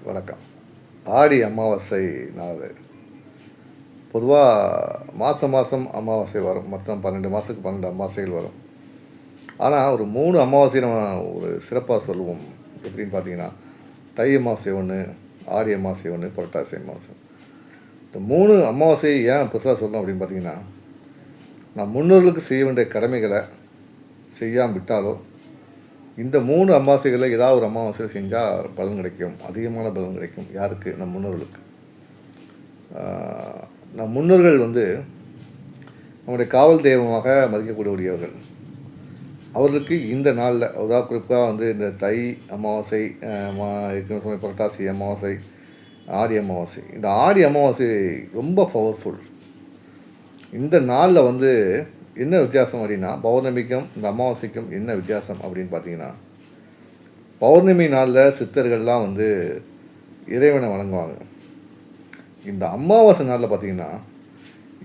வணக்கம். ஆடி அமாவாசை நாள். பொதுவாக மாதம் மாதம் அமாவாசை வரும். மொத்தம் 12 மாதத்துக்கு 12 அமாவாசைகள் வரும். ஆனால் ஒரு 3 அமாவாசை நம்ம ஒரு சிறப்பாக சொல்லுவோம். எப்படின்னு பார்த்தீங்கன்னா, தை அமாவாசை ஒன்று, ஆடி அமாவாசை ஒன்று, புரட்டாசி அமாவாசை. இந்த 3 அமாவாசையை ஏன் பெருசாக சொல்லணும் அப்படின்னு பார்த்தீங்கன்னா, நான் முன்னோர்களுக்கு செய்ய வேண்டிய கடமைகளை செய்யாமல் விட்டாலோ, இந்த 3 அமாவாசைகளில் ஏதாவது ஒரு அமாவாசை செஞ்சால் பலன் கிடைக்கும். அதிகமான பலன் கிடைக்கும். யாருக்கு? நம் முன்னோர்களுக்கு. நம் முன்னோர்கள் நம்முடைய காவல் தெய்வமாக மதிக்கக்கூடியவர்கள். அவர்களுக்கு இந்த நாளில் அதாவது குறிப்பாக இந்த தை அமாவாசை, புரட்டாசி அமாவாசை, ஆடி அமாவாசை. இந்த ஆடி அமாவாசை ரொம்ப பவர்ஃபுல். இந்த நாளில் என்ன வித்தியாசம் அப்படின்னா, பௌர்ணமிக்கும் இந்த அமாவாசைக்கும் என்ன வித்தியாசம் அப்படின்னு பார்த்தீங்கன்னா, பௌர்ணமி நாளில் சித்தர்கள்லாம் இறைவனை வணங்குவாங்க. இந்த அமாவாசை நாளில் பார்த்தீங்கன்னா,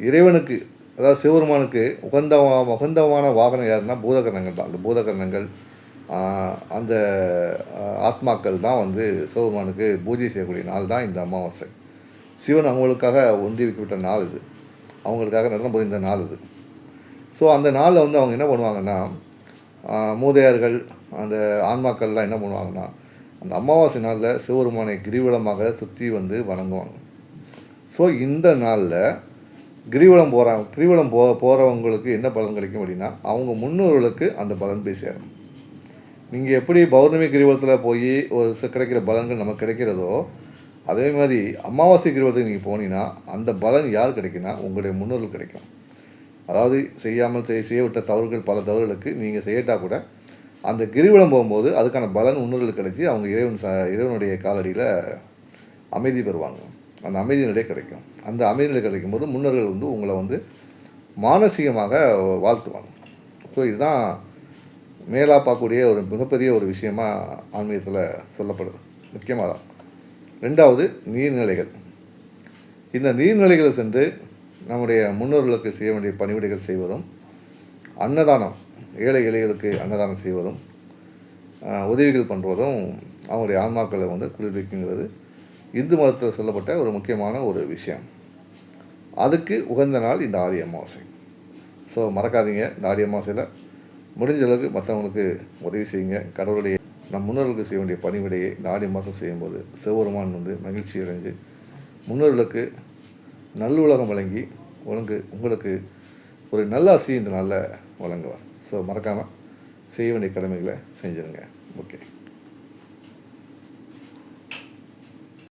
இறைவனுக்கு அதாவது சிவபெருமானுக்கு உகந்தமான வாகனம் யாருன்னா பூதகரணங்கள் தான். அந்த பூதகரணங்கள் அந்த ஆத்மாக்கள் தான் சிவபெருமானுக்கு பூஜை செய்யக்கூடிய நாள் தான் இந்த அமாவாசை. சிவன் அவங்களுக்காக ஒன்றி வைக்கப்பட்ட நாள் இது. அவங்களுக்காக நடனம் புரிந்த நாள் இது. ஸோ அந்த நாளில் அவங்க என்ன பண்ணுவாங்கன்னா, மூதையர்கள் அந்த ஆன்மாக்கள்லாம் என்ன பண்ணுவாங்கன்னா, அந்த அமாவாசை நாளில் சிவபெருமானை கிரிவலமாக சுற்றி வணங்குவாங்க. ஸோ இந்த நாளில் கிரிவலம் போகிறவங்களுக்கு என்ன பலன் கிடைக்கும் அப்படின்னா, அவங்க முன்னோர்களுக்கு அந்த பலன் போய் சேரும். நீங்கள் எப்படி பௌர்ணமி கிரிவலத்தில் போய் ஒரு கிடைக்கிற பலன்கள் நமக்கு கிடைக்கிறதோ, அதே மாதிரி அமாவாசை கிரிவலத்துக்கு நீங்கள் போனீங்கன்னா அந்த பலன் யார் கிடைக்குன்னா, உங்களுடைய முன்னோர்கள் கிடைக்கும். அதாவது செய்ய விட்ட தவறுகள், பல தவறுகளுக்கு நீங்கள் செய்யட்டால் கூட அந்த கிரிவலம் போகும்போது அதுக்கான பலன் முன்னோர்களுக்கு கிடைச்சி அவங்க இறைவனுடைய காலடியில் அமைதி பெறுவாங்க. அந்த அமைதி நிலை கிடைக்கும். அந்த அமைதி நிலை கிடைக்கும் போது முன்னோர்கள் உங்களை மானசீகமாக வாழ்த்துவாங்க. ஸோ இதுதான் மேலாக பார்க்கக்கூடிய ஒரு மிகப்பெரிய ஒரு விஷயமாக ஆன்மீகத்தில் சொல்லப்படுது. முக்கியமாக தான். 2வது நீர்நிலைகள். இந்த நீர்நிலைகளை சென்று நம்முடைய முன்னோர்களுக்கு செய்ய வேண்டிய பணிவிடைகள் செய்வதும், அன்னதானம் ஏழை எளிகளுக்கு அன்னதானம் செய்வதும், உதவிகள் பண்ணுவதும் அவங்களுடைய ஆன்மாக்களை குளிர்விக்குங்கிறது இந்து மதத்தில் சொல்லப்பட்ட ஒரு முக்கியமான ஒரு விஷயம். அதுக்கு உகந்த நாள் இந்த ஆடி அமாவாசை. ஸோ மறக்காதீங்க, இந்த ஆடி அமாவாசையில் முடிஞ்ச அளவுக்கு மற்றவங்களுக்கு உதவி செய்யுங்க. கடவுளுடைய நம் முன்னோர்களுக்கு செய்ய வேண்டிய பணிவிடையை இந்த ஆடி மாதம் செய்யும்போது சிவபெருமான் மகிழ்ச்சி அடைஞ்சு முன்னோர்களுக்கு நல்லுலகம் வழங்கி உங்களுக்கு ஒரு நல்ல ஆசி இந்த நாளில் வழங்குவார். ஸோ மறக்காமல் செய்ய வேண்டிய கடமைகளை செஞ்சுருங்க. ஓகே.